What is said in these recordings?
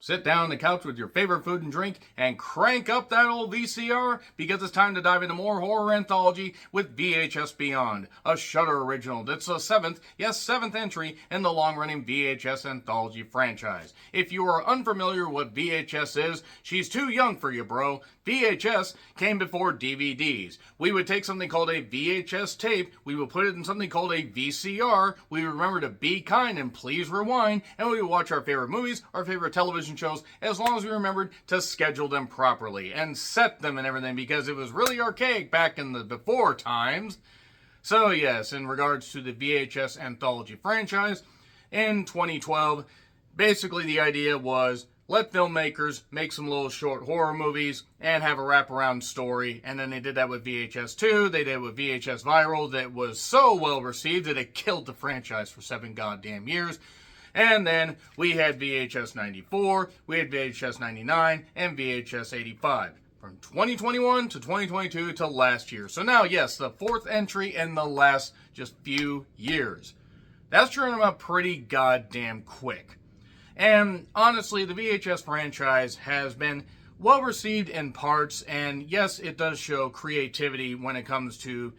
Sit down on the couch with your favorite food and drink and crank up that old VCR because it's time to dive into more horror anthology with VHS Beyond, a Shudder original that's the seventh entry in the long-running VHS anthology franchise. If you are unfamiliar with what VHS is, she's too young for you, bro. VHS came before DVDs. We would take something called a VHS tape, we would put it in something called a VCR, we would remember to be kind and please rewind, and we would watch our favorite movies, our favorite television shows, as long as we remembered to schedule them properly and set them and everything, because it was really archaic back in the before times. So yes, in regards to the VHS anthology franchise, in 2012, basically the idea was let filmmakers make some little short horror movies and have a wraparound story. And then they did that with VHS 2. They did it with VHS Viral that was so well received that it killed the franchise for 7 goddamn years. And then we had VHS 94, we had VHS 99, and VHS 85. From 2021 to 2022 to last year. So now, yes, the fourth entry in the last just few years. That's turning out pretty goddamn quick. And honestly, the VHS franchise has been well received in parts, and yes, it does show creativity when it comes to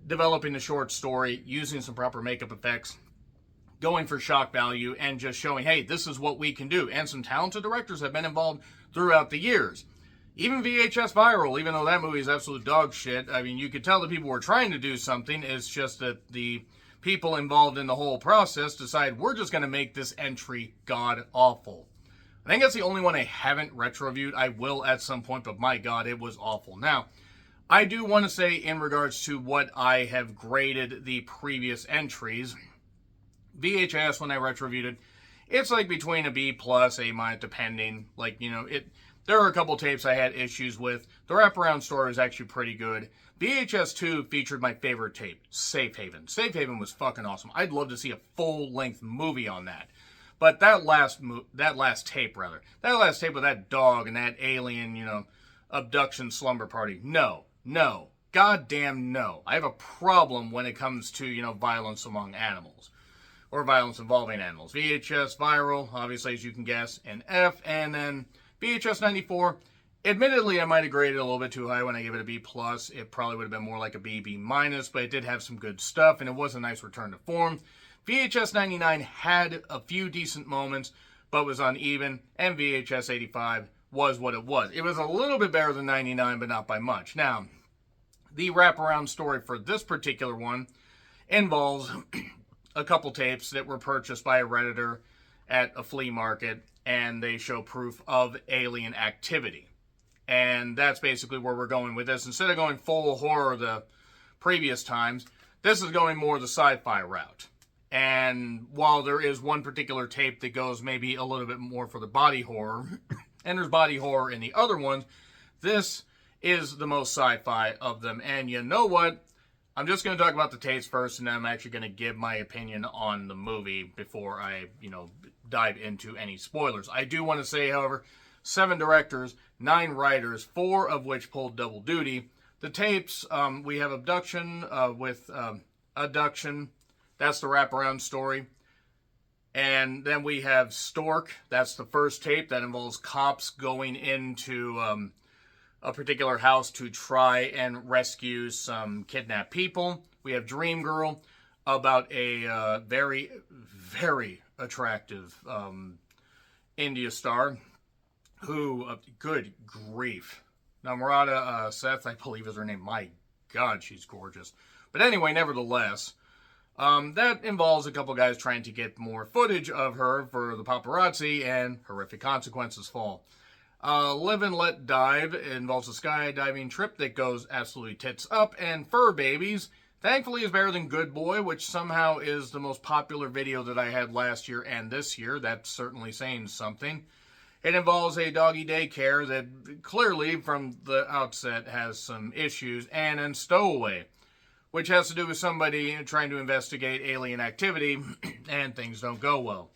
developing a short story, using some proper makeup effects, going for shock value, and just showing, hey, this is what we can do. And some talented directors have been involved throughout the years. Even VHS Viral, even though that movie is absolute dog shit, I mean, you could tell that people were trying to do something. It's just that the people involved in the whole process decide we're just going to make this entry god awful. I think that's the only one I haven't retro-reviewed. I will at some point, but my god, it was awful. Now, I do want to say in regards to what I have graded the previous entries, VHS, when I retro-reviewed it, it's like between a B plus, A minus, depending. Like, you know, there are a couple tapes I had issues with. The wraparound story is actually pretty good. VHS 2 featured my favorite tape, Safe Haven. Safe Haven was fucking awesome. I'd love to see a full-length movie on that. But that last tape with that dog and that alien, you know, abduction slumber party, no, goddamn no. I have a problem when it comes to, you know, violence among animals. Or violence involving animals. VHS Viral, obviously, as you can guess, an F, and then VHS 94, admittedly, I might have graded a little bit too high when I gave it a B+. It probably would have been more like a B, B-, but it did have some good stuff, and it was a nice return to form. VHS 99 had a few decent moments, but was uneven, and VHS 85 was what it was. It was a little bit better than 99, but not by much. Now, the wraparound story for this particular one involves a couple tapes that were purchased by a Redditor at a flea market, and they show proof of alien activity. And that's basically where we're going with this. Instead of going full horror the previous times, this is going more the sci-fi route. And while there is one particular tape that goes maybe a little bit more for the body horror, and there's body horror in the other ones, this is the most sci-fi of them. And you know what? I'm just going to talk about the tapes first, and then I'm actually going to give my opinion on the movie before I, you know, dive into any spoilers. I do want to say, however, 7 directors, 9 writers, 4 of which pulled double duty. The tapes, we have Abduction with Abduction. That's the wraparound story. And then we have Stork. That's the first tape. That involves cops going into a particular house to try and rescue some kidnapped people. We have Dream Girl, about a very, very attractive India star who, good grief. Namrata Seth, I believe is her name. My God, she's gorgeous. But anyway, nevertheless, that involves a couple guys trying to get more footage of her for the paparazzi, and horrific consequences fall. Live and Let Dive involves a skydiving trip that goes absolutely tits up, and Fur Babies, thankfully, is better than Good Boy, which somehow is the most popular video that I had last year and this year. That's certainly saying something. It involves a doggy daycare that clearly, from the outset, has some issues, and then Stowaway, which has to do with somebody trying to investigate alien activity, and things don't go well.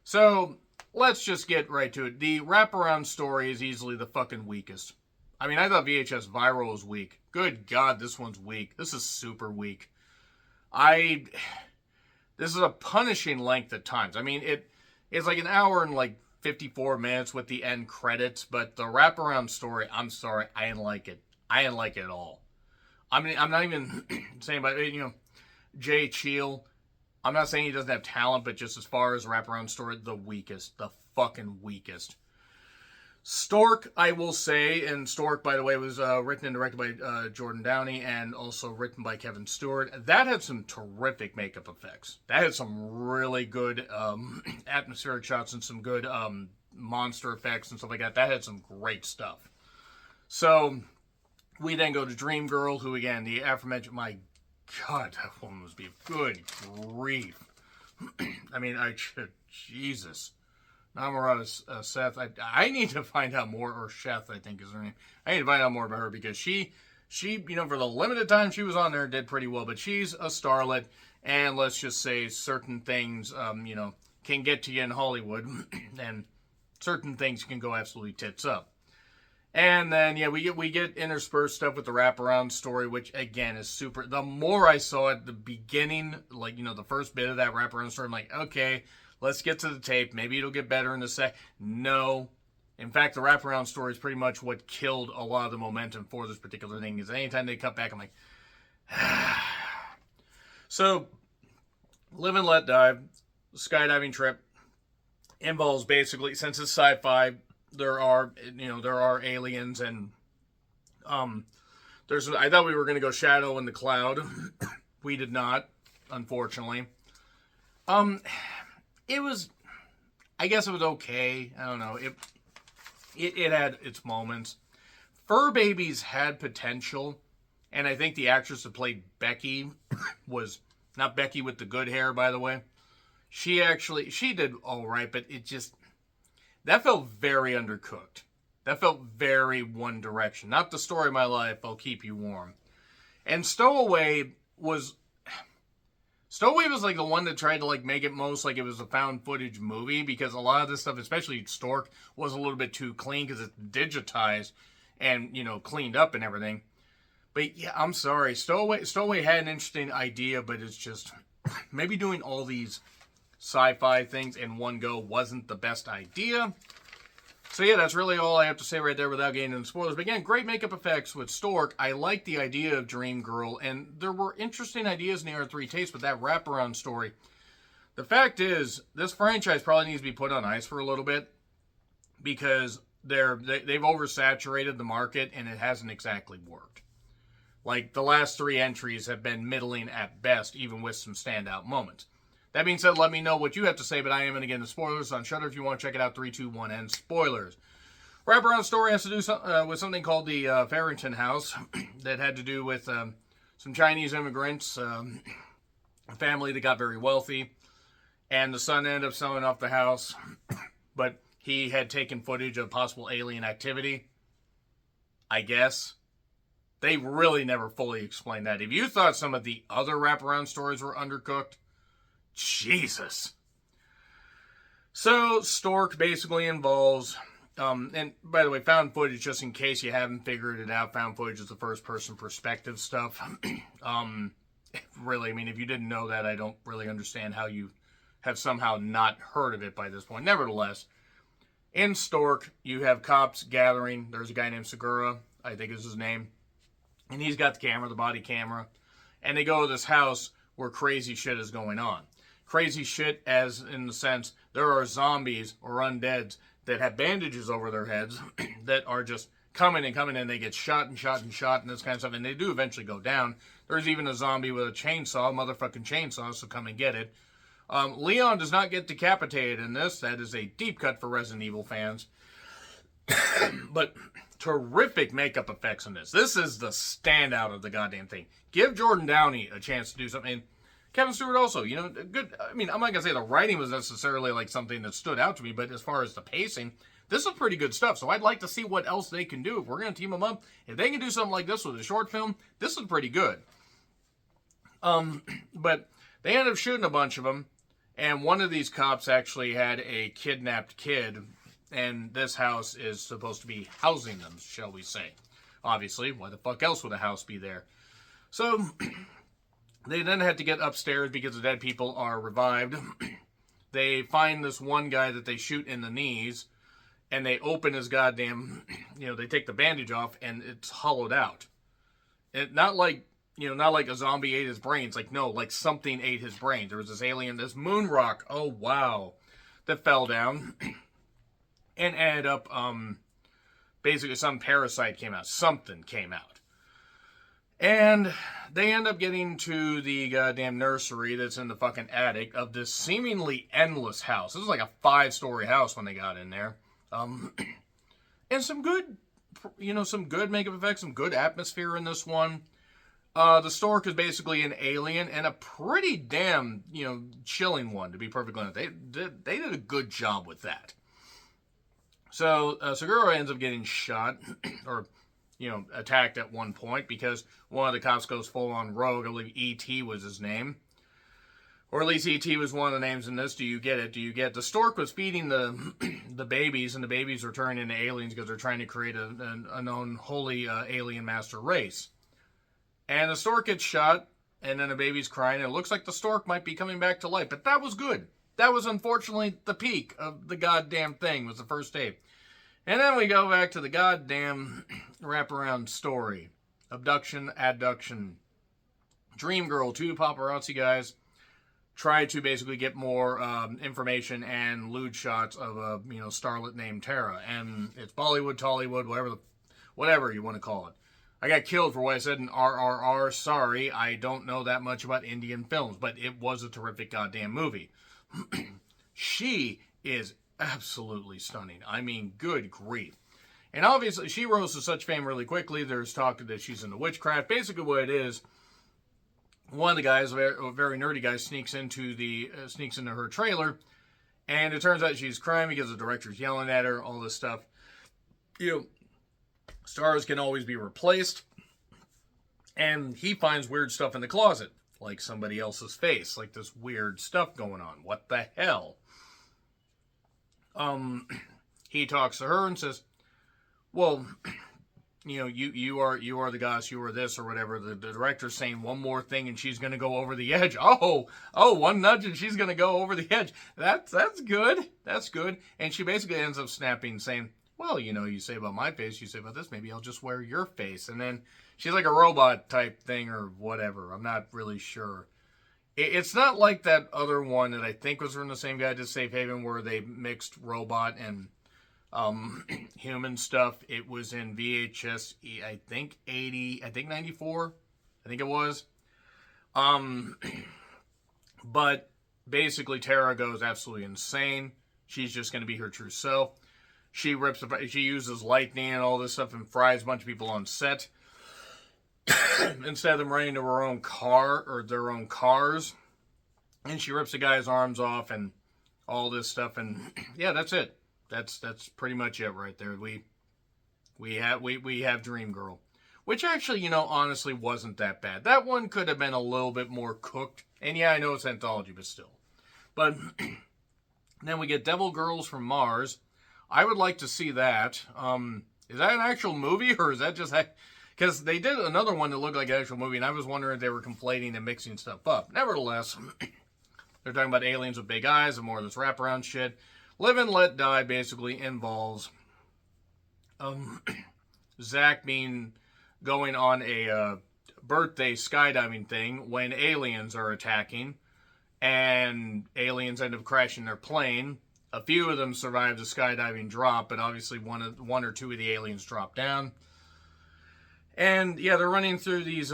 So, let's just get right to it. The wraparound story is easily the fucking weakest. I mean, I thought VHS Viral was weak. Good God, this one's weak. This is super weak. This is a punishing length at times. I mean, it's like an hour and like 54 minutes with the end credits, but the wraparound story, I'm sorry, I didn't like it. I didn't like it at all. I mean, I'm not even saying about, Jay Cheel. I'm not saying he doesn't have talent, but just as far as wraparound story, the weakest. The fucking weakest. Stork, I will say, and Stork, by the way, was written and directed by Jordan Downey and also written by Kevin Stewart. That had some terrific makeup effects. That had some really good atmospheric shots and some good monster effects and stuff like that. That had some great stuff. So we then go to Dream Girl, who, again, the aforementioned, my God, that woman must be good grief. I mean, Jesus. Namorada Seth. I need to find out more, or Sheth, I think is her name. I need to find out more about her because she, for the limited time she was on there, did pretty well. But she's a starlet, and let's just say certain things, can get to you in Hollywood, and certain things can go absolutely tits up. And then, we get interspersed stuff with the wraparound story, which, again, is super. The more I saw it, the beginning, the first bit of that wraparound story, I'm like, okay, let's get to the tape. Maybe it'll get better in a sec. No. In fact, the wraparound story is pretty much what killed a lot of the momentum for this particular thing. Is anytime they cut back, I'm like, So, Live and Let Die, skydiving trip, involves basically, since it's sci-fi, there are aliens, and I thought we were going to go Shadow in the Cloud. We did not, unfortunately. It was, I guess it was okay. I don't know. It had its moments. Fur Babies had potential, and I think the actress that played Becky was, not Becky with the good hair, by the way. She did all right, but that felt very undercooked. That felt very One Direction. Not the story of my life, I'll keep you warm. And Stowaway was like the one that tried to make it most like it was a found footage movie, because a lot of this stuff, especially Stork, was a little bit too clean because it's digitized and, cleaned up and everything. But yeah, I'm sorry. Stowaway had an interesting idea, but it's just maybe doing all these sci-fi things in one go wasn't the best idea. So yeah, that's really all I have to say right there without getting into spoilers. But again, great makeup effects with Stork. I like the idea of Dream Girl, and there were interesting ideas in the R3 Tapes with that wraparound story. The fact is, this franchise probably needs to be put on ice for a little bit, because they've oversaturated the market, and it hasn't exactly worked. Like, the last 3 entries have been middling at best, even with some standout moments. That being said, let me know what you have to say, but I am going to get into spoilers on Shudder if you want to check it out. 3, 2, 1, and spoilers. Wraparound story has to do with something called the Farrington House that had to do with some Chinese immigrants, a family that got very wealthy, and the son ended up selling off the house, but he had taken footage of possible alien activity, I guess. They really never fully explained that. If you thought some of the other wraparound stories were undercooked, Jesus. So, Stork basically involves, and by the way, found footage, just in case you haven't figured it out, found footage is the first-person perspective stuff. Really, I mean, if you didn't know that, I don't really understand how you have somehow not heard of it by this point. Nevertheless, in Stork, you have cops gathering. There's a guy named Segura, I think is his name, and he's got the camera, the body camera, and they go to this house where crazy shit is going on. Crazy shit as in the sense there are zombies or undeads that have bandages over their heads that are just coming and they get shot and shot and shot and this kind of stuff, and they do eventually go down. There's even a zombie with a chainsaw, motherfucking chainsaw, so come and get it. Leon does not get decapitated in this. That is a deep cut for Resident Evil fans. But terrific makeup effects in this. This is the standout of the goddamn thing. Give Jordan Downey a chance to do something. Kevin Stewart also, good. I mean, I'm not going to say the writing was necessarily like something that stood out to me, but as far as the pacing, this is pretty good stuff. So I'd like to see what else they can do. If we're going to team them up, if they can do something like this with a short film, this is pretty good. But they ended up shooting a bunch of them, and one of these cops actually had a kidnapped kid, and this house is supposed to be housing them, shall we say. Obviously, why the fuck else would a house be there? So they then had to get upstairs because the dead people are revived. they find this one guy that they shoot in the knees, and they open his goddamn, they take the bandage off, and it's hollowed out. Not like a zombie ate his brains. Like, no, like something ate his brains. There was this alien, this moon rock, oh wow, that fell down and ended up, basically some parasite came out. Something came out. And they end up getting to the goddamn nursery that's in the fucking attic of this seemingly endless house. This is like a 5-story house when they got in there. And some good, some good makeup effects, some good atmosphere in this one. The stork is basically an alien, and a pretty damn, chilling one, to be perfectly honest. They did a good job with that. So, Seguro ends up getting shot, or, attacked at one point, because one of the cops goes full-on rogue. I believe E.T. was his name. Or at least E.T. was one of the names in this. Do you get it? The stork was feeding the babies, and the babies were turning into aliens because they're trying to create an unholy alien master race. And the stork gets shot, and then the baby's crying, and it looks like the stork might be coming back to life. But that was good. That was unfortunately the peak of the goddamn thing, was the first day. And then we go back to the goddamn wraparound story. Abduction, adduction. Dream Girl, 2 paparazzi guys try to basically get more information and lewd shots of a starlet named Tara, and it's Bollywood, Tollywood, whatever you want to call it. I got killed for what I said in RRR. Sorry, I don't know that much about Indian films, but it was a terrific goddamn movie. She is absolutely stunning. I mean, good grief. And obviously, she rose to such fame really quickly. There's talk that she's into witchcraft. Basically, what it is, one of the guys, a very nerdy guy, sneaks into her trailer, and it turns out she's crying because the director's yelling at her, all this stuff. Stars can always be replaced, and he finds weird stuff in the closet, like somebody else's face, like this weird stuff going on. What the hell? He talks to her and says, well, you are the goddess, you are this, or whatever. The director's saying one more thing and she's going to go over the edge. Oh, one nudge and she's going to go over the edge. That's good. That's good. And she basically ends up snapping, saying, well, you say about my face, you say about this, maybe I'll just wear your face. And then she's like a robot type thing or whatever. I'm not really sure. It's not like that other one that I think was from the same guy, to Safe Haven, where they mixed robot and human stuff. It was in VHS, I think 94, I think it was. But basically Tara goes absolutely insane. She's just going to be her true self. She uses lightning and all this stuff and fries a bunch of people on set. Instead of them running to her own car, or their own cars. And she rips the guy's arms off and all this stuff. And yeah, that's it. That's pretty much it right there. We have Dream Girl, which actually, honestly wasn't that bad. That one could have been a little bit more cooked. And yeah, I know it's Anthology, but still. But then we get Devil Girls from Mars. I would like to see that. Is that an actual movie, or is that just... Because they did another one that looked like an actual movie, and I was wondering if they were conflating and mixing stuff up. Nevertheless, they're talking about aliens with big eyes and more of this wraparound shit. Live and Let Die basically involves Zach going on a birthday skydiving thing when aliens are attacking, and aliens end up crashing their plane. A few of them survive the skydiving drop, but obviously one or two of the aliens drop down. And yeah, they're running through these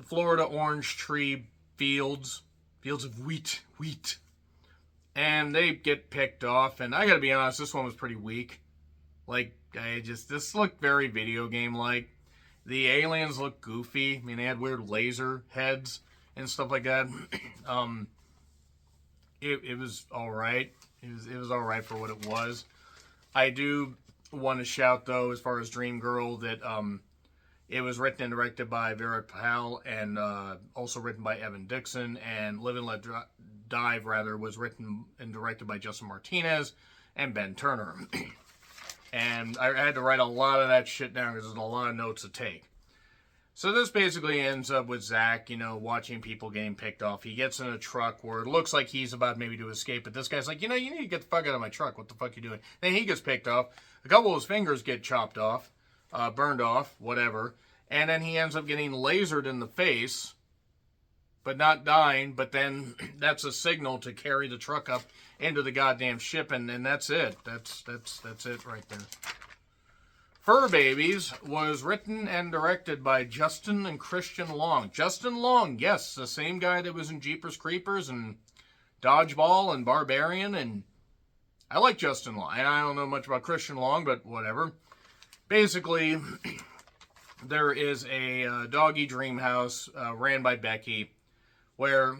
Florida orange tree fields of wheat. And they get picked off, and I gotta be honest, this one was pretty weak. Like, this looked very video game-like. The aliens looked goofy. I mean, they had weird laser heads and stuff like that. It was alright. It was alright for what it was. I do want to shout, though, as far as Dream Girl, that it was written and directed by Vera Pal, and also written by Evan Dixon, and Live and Let Dive, was written and directed by Justin Martinez and Ben Turner. And I had to write a lot of that shit down because there's a lot of notes to take. So this basically ends up with Zach, watching people getting picked off. He gets in a truck where it looks like he's about maybe to escape, but this guy's like, you need to get the fuck out of my truck. What the fuck you doing? Then he gets picked off. A couple of his fingers get chopped off, burned off, whatever. And then he ends up getting lasered in the face, but not dying. But then that's a signal to carry the truck up into the goddamn ship, and that's it. That's it right there. Fur Babies was written and directed by Justin and Christian Long. Justin Long, yes, the same guy that was in Jeepers Creepers and Dodgeball and Barbarian, and I like Justin Long. And I don't know much about Christian Long, but whatever. Basically, there is a doggy dream house ran by Becky where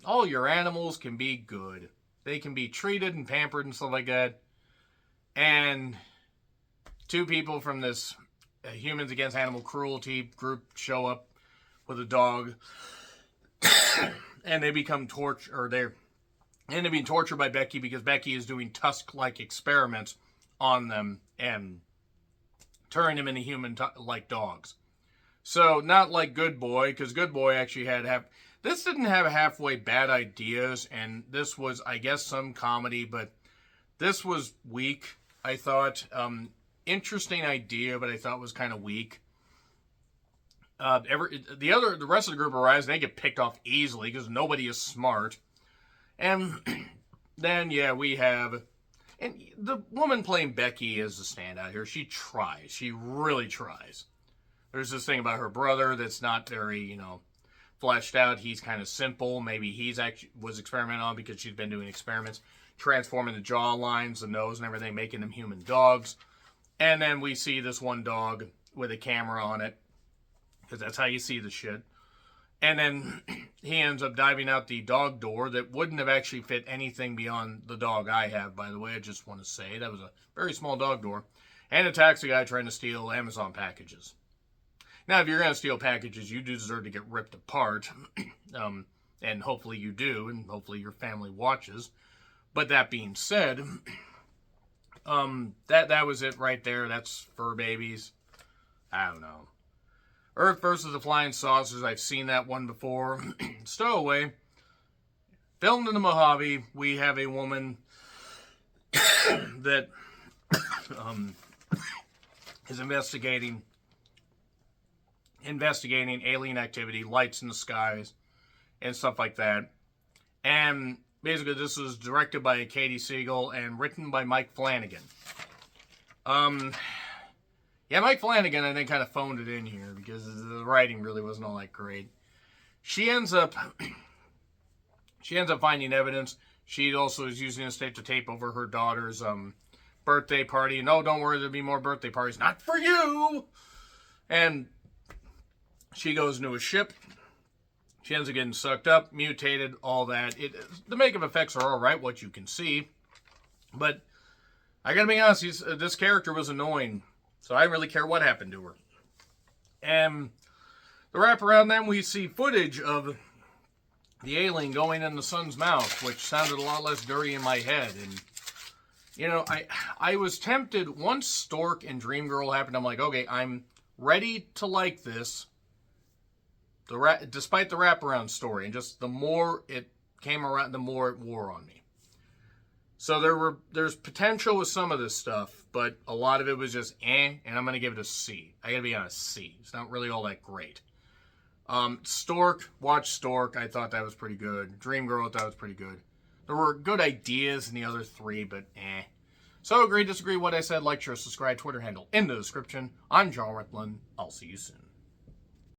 all your animals can be good. They can be treated and pampered and stuff like that. And two people from this Humans Against Animal Cruelty group show up with a dog, and they become they're being tortured by Becky because Becky is doing Tusk-like experiments on them and turning them into human-like dogs. So not like Good Boy, because Good Boy actually this didn't have halfway bad ideas, and this was, I guess, some comedy, but this was weak, I thought. Interesting idea, but I thought was kind of weak. The rest of the group arrives, and they get picked off easily because nobody is smart. And then, we have, and the woman playing Becky is the standout here. She tries. She really tries. There's this thing about her brother that's not very, fleshed out. He's kind of simple. Maybe was experimenting on because she's been doing experiments, transforming the jaw lines, the nose, and everything, making them human dogs. And then we see this one dog with a camera on it, because that's how you see the shit. And then he ends up diving out the dog door that wouldn't have actually fit anything beyond the dog I have, by the way. I just want to say that was a very small dog door. And attacks a guy trying to steal Amazon packages. Now, if you're going to steal packages, you do deserve to get ripped apart. And hopefully you do, and hopefully your family watches. But that being said, that was it right there. That's Fur Babies. I don't know. Earth versus the Flying Saucers. I've seen that one before. Stowaway. Filmed in the Mojave. We have a woman that is investigating alien activity, lights in the skies, and stuff like that. And basically, this was directed by Katie Siegel and written by Mike Flanagan. Mike Flanagan, I think, kind of phoned it in here because the writing really wasn't all that great. She ends up finding evidence. She also is using this tape to tape over her daughter's birthday party. No, don't worry, there'll be more birthday parties. Not for you! And she goes into a ship. She ends up getting sucked up, mutated, all that. The makeup effects are all right, what you can see. But I gotta be honest, this character was annoying. So I didn't really care what happened to her. And the wraparound, then we see footage of the alien going in the sun's mouth, which sounded a lot less dirty in my head. And, I was tempted. Once Stork and Dream Girl happened, I'm like, okay, I'm ready to like this. Despite the wraparound story, and just the more it came around, the more it wore on me. So there's potential with some of this stuff, but a lot of it was just and I'm going to give it a C. I got to be honest, C. It's not really all that great. Stork, watch Stork. I thought that was pretty good. Dream Girl, I thought was pretty good. There were good ideas in the other three, but So agree, disagree what I said, like, share, subscribe, Twitter handle in the description. I'm John Ripplin. I'll see you soon.